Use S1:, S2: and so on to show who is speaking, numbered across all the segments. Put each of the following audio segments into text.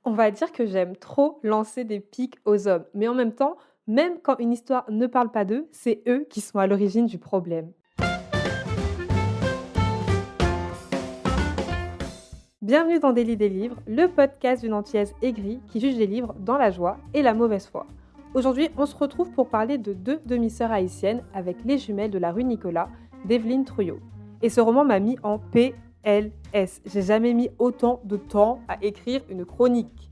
S1: On va dire que j'aime trop lancer des pics aux hommes, mais en même temps, même quand une histoire ne parle pas d'eux, c'est eux qui sont à l'origine du problème. Bienvenue dans Délit des livres, le podcast d'une antillaise aigrie qui juge les livres dans la joie et la mauvaise foi. Aujourd'hui, on se retrouve pour parler de deux demi-sœurs haïtiennes avec les jumelles de la rue Nicolas, d'Evelyne Trouillot. Et ce roman m'a mis en PLS. J'ai jamais mis autant de temps à écrire une chronique.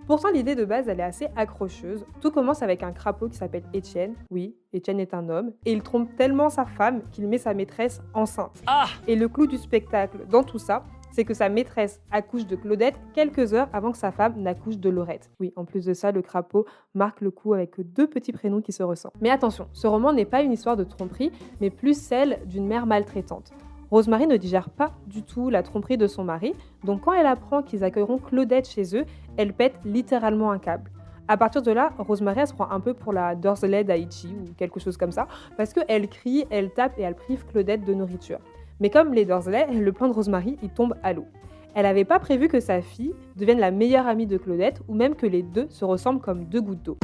S1: Pourtant, l'idée de base, elle est assez accrocheuse. Tout commence avec un crapaud qui s'appelle Étienne. Oui, Étienne est un homme. Et il trompe tellement sa femme qu'il met sa maîtresse enceinte. Et le clou du spectacle dans tout ça, c'est que sa maîtresse accouche de Claudette quelques heures avant que sa femme n'accouche de Laurette. Oui, en plus de ça, le crapaud marque le coup avec deux petits prénoms qui se ressemblent. Mais attention, ce roman n'est pas une histoire de tromperie, mais plus celle d'une mère maltraitante. Rosemary ne digère pas du tout la tromperie de son mari, donc quand elle apprend qu'ils accueilleront Claudette chez eux, elle pète littéralement un câble. À partir de là, Rosemary elle se prend un peu pour la Dursley d'Haïti ou quelque chose comme ça, parce qu'elle crie, elle tape et elle prive Claudette de nourriture. Mais comme les Dursley, le plan de Rosemary il tombe à l'eau. Elle n'avait pas prévu que sa fille devienne la meilleure amie de Claudette ou même que les deux se ressemblent comme deux gouttes d'eau.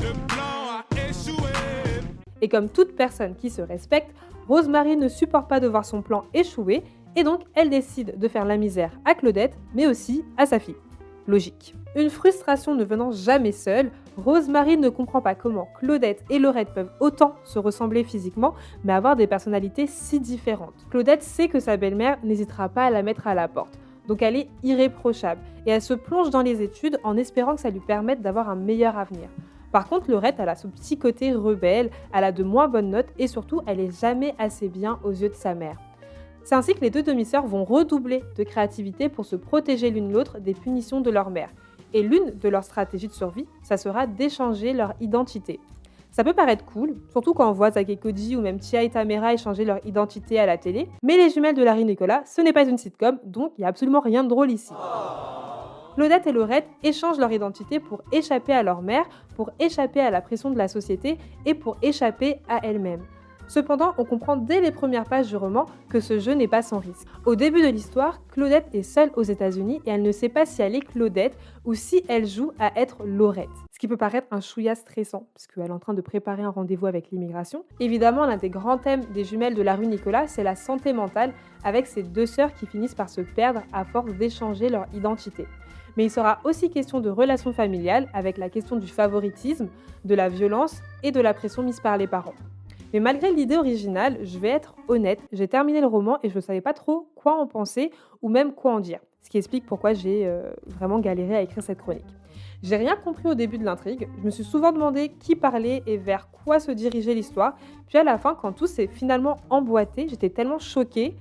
S1: Et comme toute personne qui se respecte, Rosemary ne supporte pas de voir son plan échouer et donc elle décide de faire la misère à Claudette, mais aussi à sa fille. Logique. Une frustration ne venant jamais seule, Rosemary ne comprend pas comment Claudette et Laurette peuvent autant se ressembler physiquement, mais avoir des personnalités si différentes. Claudette sait que sa belle-mère n'hésitera pas à la mettre à la porte, donc elle est irréprochable et elle se plonge dans les études en espérant que ça lui permette d'avoir un meilleur avenir. Par contre, Laurette, elle a ce petit côté rebelle, elle a de moins bonnes notes et surtout, elle est jamais assez bien aux yeux de sa mère. C'est ainsi que les deux demi-sœurs vont redoubler de créativité pour se protéger l'une l'autre des punitions de leur mère. Et l'une de leurs stratégies de survie, ça sera d'échanger leur identité. Ça peut paraître cool, surtout quand on voit Zack et Cody ou même Tia et Tamera échanger leur identité à la télé, mais les jumelles de Larry Nicolas, ce n'est pas une sitcom, donc il n'y a absolument rien de drôle ici. Claudette et Laurette échangent leur identité pour échapper à leur mère, pour échapper à la pression de la société et pour échapper à elles-mêmes. Cependant, on comprend dès les premières pages du roman que ce jeu n'est pas sans risque. Au début de l'histoire, Claudette est seule aux États-Unis et elle ne sait pas si elle est Claudette ou si elle joue à être Laurette. Ce qui peut paraître un chouïa stressant, puisqu'elle est en train de préparer un rendez-vous avec l'immigration. Évidemment, l'un des grands thèmes des jumelles de la rue Nicolas, c'est la santé mentale, avec ces deux sœurs qui finissent par se perdre à force d'échanger leur identité. Mais il sera aussi question de relations familiales, avec la question du favoritisme, de la violence et de la pression mise par les parents. Mais malgré l'idée originale, je vais être honnête, j'ai terminé le roman et je ne savais pas trop quoi en penser ou même quoi en dire. Ce qui explique pourquoi j'ai vraiment galéré à écrire cette chronique. J'ai rien compris au début de l'intrigue, je me suis souvent demandé qui parlait et vers quoi se dirigeait l'histoire. Puis à la fin, quand tout s'est finalement emboîté, j'étais tellement choquée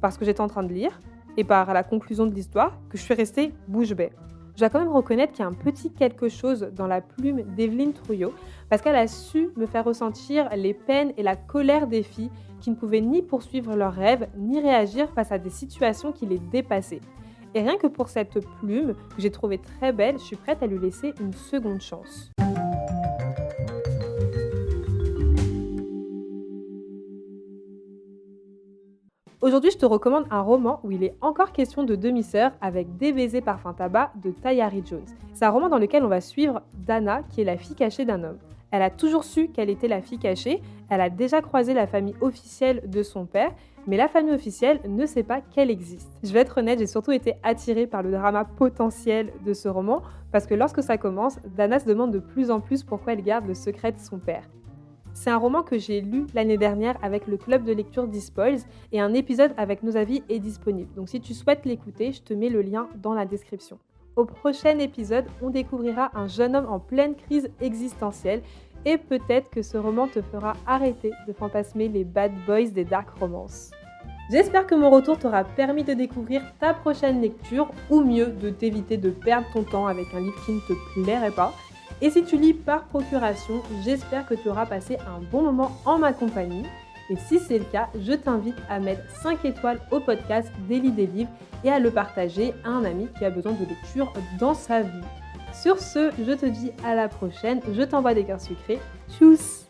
S1: par ce que j'étais en train de lire et par la conclusion de l'histoire que je suis restée bouche bée. Je dois quand même reconnaître qu'il y a un petit quelque chose dans la plume d'Evelyne Trouillot parce qu'elle a su me faire ressentir les peines et la colère des filles qui ne pouvaient ni poursuivre leurs rêves ni réagir face à des situations qui les dépassaient. Et rien que pour cette plume que j'ai trouvée très belle, je suis prête à lui laisser une seconde chance. Aujourd'hui, je te recommande un roman où il est encore question de demi-sœurs avec Des baisers parfum tabac de Tayari Jones. C'est un roman dans lequel on va suivre Dana, qui est la fille cachée d'un homme. Elle a toujours su qu'elle était la fille cachée, elle a déjà croisé la famille officielle de son père, mais la famille officielle ne sait pas qu'elle existe. Je vais être honnête, j'ai surtout été attirée par le drama potentiel de ce roman, parce que lorsque ça commence, Dana se demande de plus en plus pourquoi elle garde le secret de son père. C'est un roman que j'ai lu l'année dernière avec le club de lecture d'eSpoils et un épisode avec nos avis est disponible. Donc si tu souhaites l'écouter, je te mets le lien dans la description. Au prochain épisode, on découvrira un jeune homme en pleine crise existentielle et peut-être que ce roman te fera arrêter de fantasmer les bad boys des dark romances. J'espère que mon retour t'aura permis de découvrir ta prochaine lecture ou mieux de t'éviter de perdre ton temps avec un livre qui ne te plairait pas. Et si tu lis par procuration, j'espère que tu auras passé un bon moment en ma compagnie. Et si c'est le cas, je t'invite à mettre 5 étoiles au podcast Délit des livres et à le partager à un ami qui a besoin de lecture dans sa vie. Sur ce, je te dis à la prochaine, je t'envoie des cœurs sucrés. Tchuss!